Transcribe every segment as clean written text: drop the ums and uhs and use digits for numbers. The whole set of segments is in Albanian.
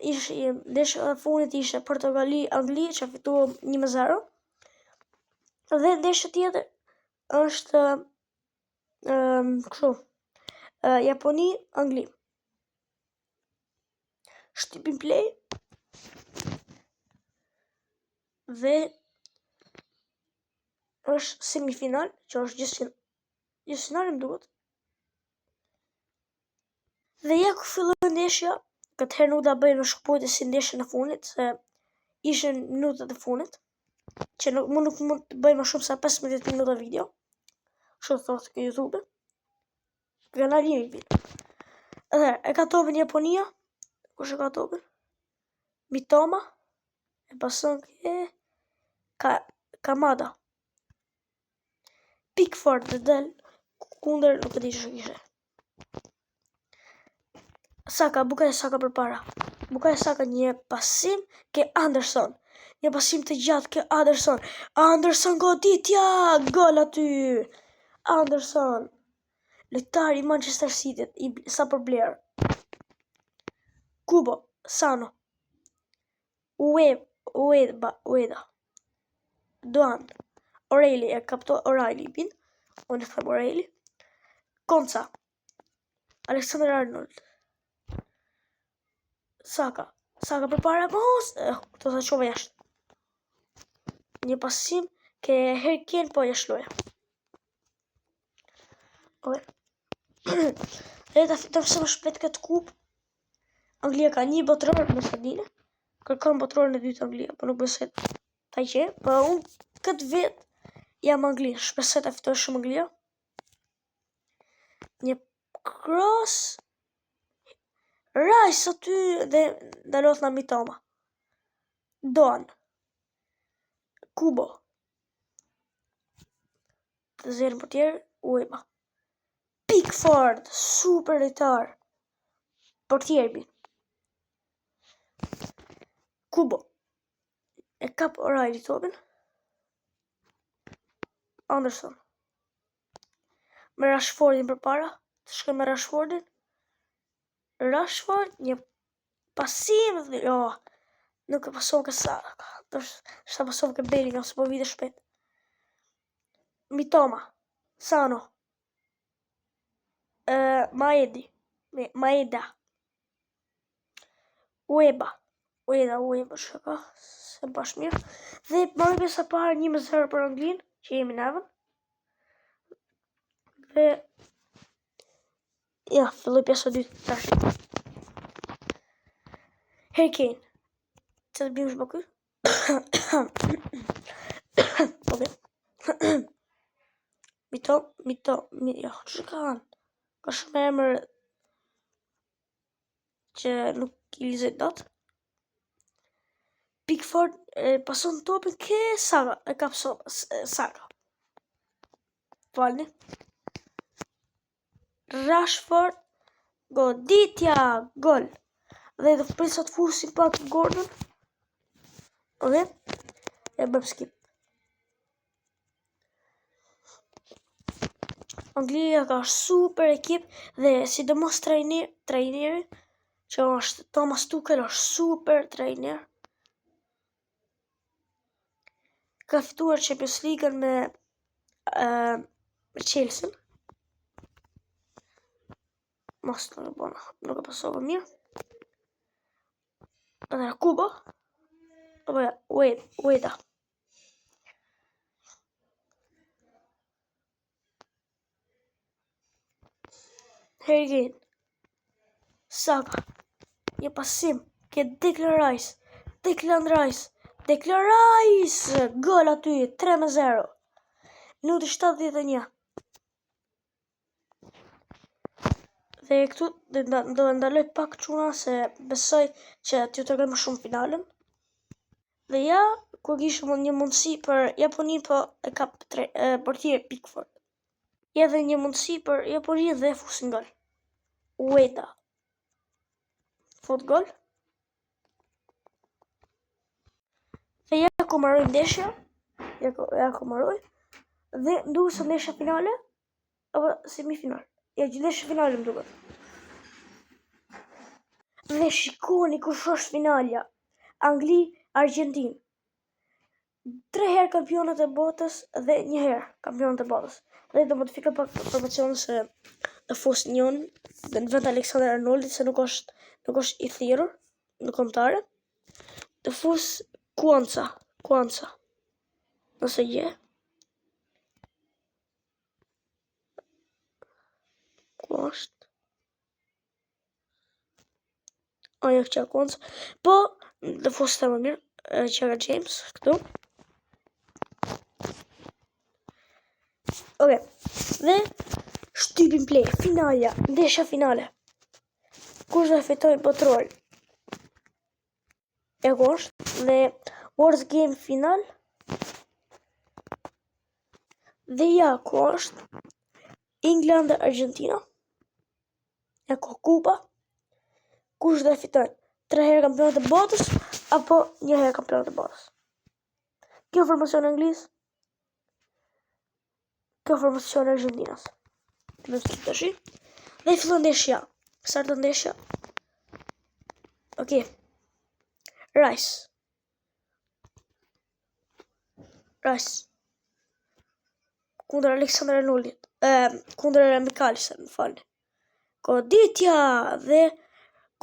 ndeshja e fundit ishte Portogali-Angli që fituam 1-0. Dhe ndeshja tjetër është Japoni-Angli. Shtypim play dhe është semifinal, që është gjysmëfinale më duket. Dhe ja ku filloi ndeshja, këtë herë nuk da bëjmë shkputje si ndeshjen e fundit, se ishin minutat e fundit, që nuk mund të bëjmë më shumë se 15 minuta video. Kështu thotë ke YouTube. Kanali i Edhe e ka topin Japonia. Kush e ka topin? Mitoma. E pason ke Kamada. Pickford dhe del kundër nuk e di ç'është ishte. Bukayo Saka përpara. Bukayo Saka një pasim ke Anderson. Një pasim të gjatë ke Anderson. Anderson goditja, gol aty. Anderson, lojtari i Manchester City, sa për Blair. Kubo, Sano. Ueda. Duan. O'Reilly e kapto O'Reilly bin. Unë e them O'Reilly. Konca. Alexander Arnold. Saka përpara mos. Këto sa çova jashtë. Një pasim ke Harry Kane po jashtë loja. Le ta fitojmë sa më shpejt këtë kupë. Anglia ka një botëror në Sardine. Kërkon botërorin e dytë Anglia, po nuk besoj ta gjej. Po unë këtë vit jam Angli, shpresoj ta fitoj shumë Anglia. Një cross. Rice aty dhe ndalot nga Mitoma. Doan. Kubo. Të zërën për tjerë, Ueba. Pickford, super lojtar. Për tjerë. Kubo. E kap O'Reilly topin. Anderson. Me Rashfordin përpara. Të shkoj me Rashfordin. Rashford, një pasim dhe nuk e pason ke Saka. Shta pason ke Bellingham, se po vite shpejt. Mitoma. Sano. Maeda. Ueba shaka, se bash mirë. Dhe marrë pjesa parë 1-0 për Anglin, që jemi nevën. Dhe ja, filloi pjesa dytë tash. Harry Kane. Që të bimë shbëky? Ok. Ja, që kanë? Ka shumë emër që nuk i lizet dot. Pickford pason topin ke Saka. E kap Saka. Falni. Rashford. Goditja. Gol. Dhe do të prisa të fusin pak Gordon. Ok. E bëm skip. Anglia ka super ekip dhe sidomos trajneri që është Thomas Tuchel, është super trajner. Ka fituar Champions League me Chelsea. Mos nuk e pasova mirë. Edhe Kubo. Apo ja, Ueda. Harry Kane. Saka. Një pasim ke Declan Rice. Gol aty, 3-0. Minuti 71. Dhe këtu do ndaloj pak çuna se besoj që t'ju tregoj më shumë finalen. Dhe ja, kur kishim një mundësi për Japonin, po e kap portier Pickford. Ja dhe një mundësi për Japonin dhe fusin gol. Ueda. Fut gol. Dhe ja ku marroj ndeshja. Ja ku marroj. Dhe nduhet se ndeshja finale apo semifinal. Ja, ndeshja finale më duket. Dhe shikoni kush është finalja. Angli-Argentinë. 3 herë kampionat e botës dhe 1 herë kampionat e botës. Dhe do modifika pak informacione se të fus njën dhe në vend Alexander Arnoldi se nuk është i thirrur në kombëtare. Të fus Kuanca. Nëse je. Ku është? Ajo që Kuanca. Po, të fus të më mirë. Qera James, këtu. Ok, dhe shtypin play, finalja, ndeshja finale. Kush do fitoj botror? E ku është? Dhe World Game final. Dhe ja, ku është? England dhe Argentina. E ku kupa? Kush do fitoj? 3 herë kampionat e botës apo 1 herë kampionat e botës? Kjo formacion anglisë. Kjo formacion e Argentinës. Në të tash. Dhe fillon ndeshja. Starton ndeshja. Ok. Rice. Kundër Alexander Arnoldit. Kundër McAllister, më falni.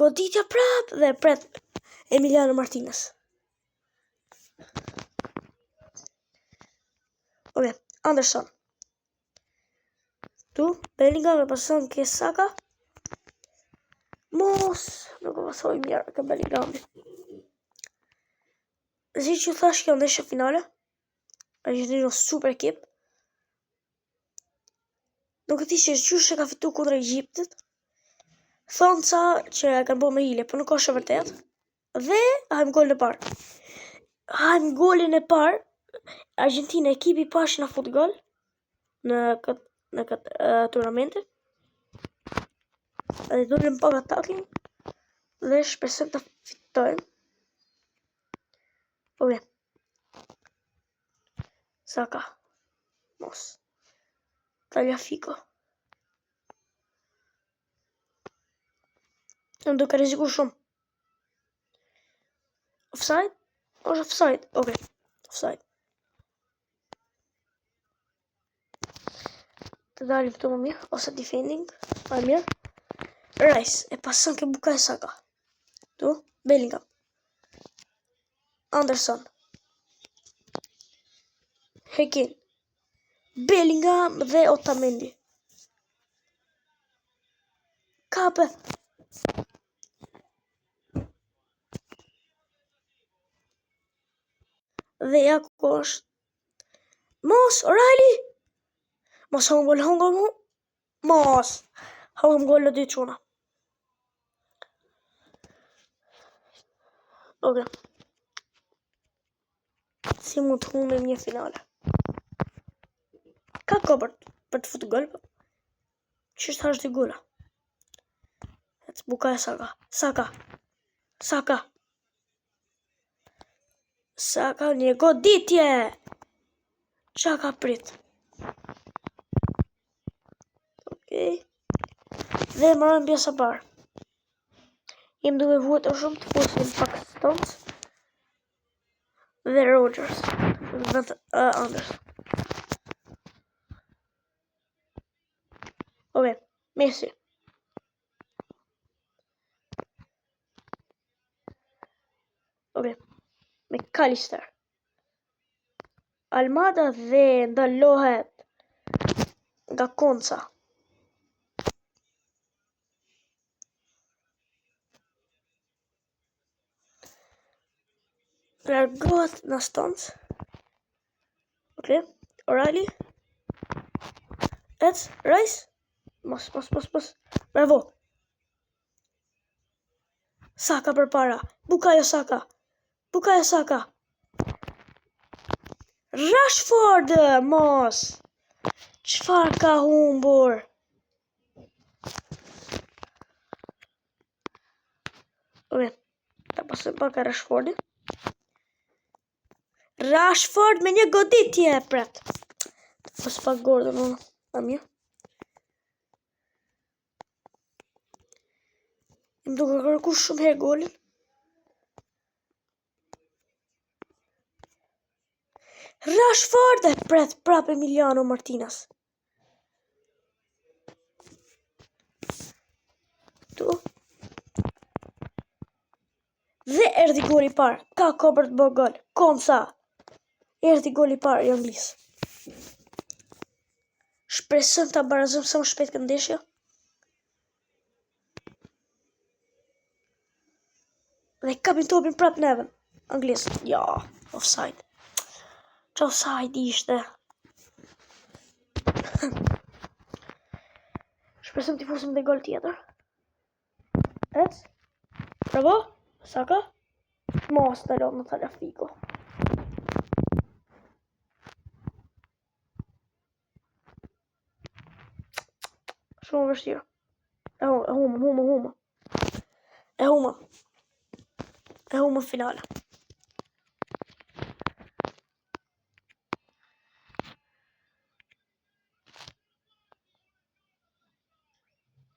Goditja prap dhe pret Emiliano Martinez. Ok, Anderson. Tu, Bellingham e pason ke Saka. Mos, nuk e pasoj mirë ke Bellingham. Si që thash kjo ndeshje finale. Argentina super ekip. Nuk e ti që qysh e ka fitu kundër Egjiptit. Thonë ca që e kanë bo me hile, po nuk është e vërtet. Dhe hajmë golin e parë. Argentina ekipi pash në futbol në këtë turnamente. Dhe durim pak atakin. Dhe shpresoj të fitojmë. Ok. Saka. Mos. Tagliafico. Në duke rreziku shumë. Offside? Është offside. Ok. Offside. Të dalim këtu më mirë. Ose defending. Më mirë. Rice. E pason ke Bukayo Saka. Tu. Bellingham. Anderson. Hekin. Bellingham dhe Otamendi. Kape. Dhe ja ku është. Mos, O'Reilly. Mos hongëm gol. Mos. Hongëm gol në dy quna. Ok. Si mund të humbim një finale? Ka për të futu gol? Qështë është dy gola? Bukayo Saka një goditje. Qa ka prit? Ok. Dhe marrëm pjesë parë. Jem duke vuajt o shumë të fusim pak Stones. Dhe Rodgers. Anderson. Ok. Messi. Ok. McAllister. Almada dhe ndalohet nga Konca. Largohet në Stones. Ok. O'Reilly. Rice. Mos. Bravo. Saka për para. Bukayo Saka. Rashford. Mos. Çfarë ka humbur? Ok. Ta pasëm pak e Rashfordit. Rashford me një goditje pret. Pas pak Gordon unë. A mirë. Më duke kërku shumë herë golin. Rashford e pret prap Emiliano Martinez. Tu. Dhe erdi goli parë. Ka për të bërë gol. Komsa. Erdi goli parë i Anglisë. Shpresëm ta barazojmë sa më shpejt këtë ndeshje. Dhe kapin topin prap neve. Anglisë. Ja, offside. Që offside ishte. Shpresëm t'i fusim dhe gol tjetër. Ec. Bravo. Saka. Mos të lodhë në Tagliafico. Shumë vështirë. E huma finale.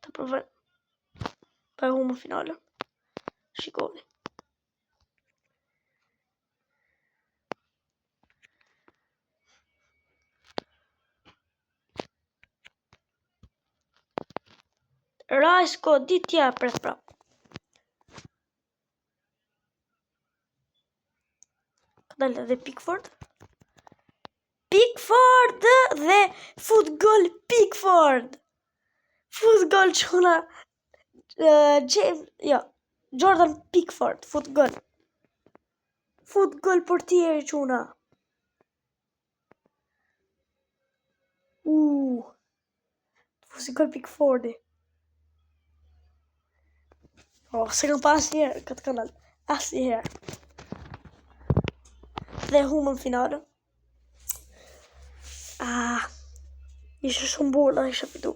Të provoj. Pa e huma finale. Shikoni. Rice ko ditë tja pret prap. Dalë dhe Pickford dhe fut gol Pickford. Fut gol quna Jordan Pickford fut gol. Fut gol portieri quna. Fusi gol Pickfordi. Se kam pas njerë këtë kanal. Asë njerë. Dhe humën finale. Ishe shumë burë dhe ishe fitu.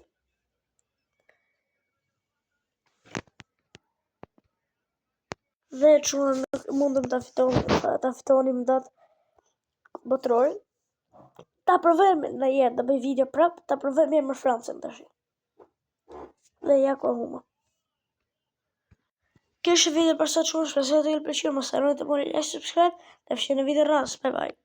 Dhe që nuk mundëm ta fitonim datë botërorin. Ta provojmë në jetë dhe bëj video prap, ta provojmë e më Francën të shi. Dhe ja ko huma. Kjo është video për sot, shumë shpresoj të ju pëlqyer, mos harroni të bëni like, subscribe dhe fshini video rras. Bye bye.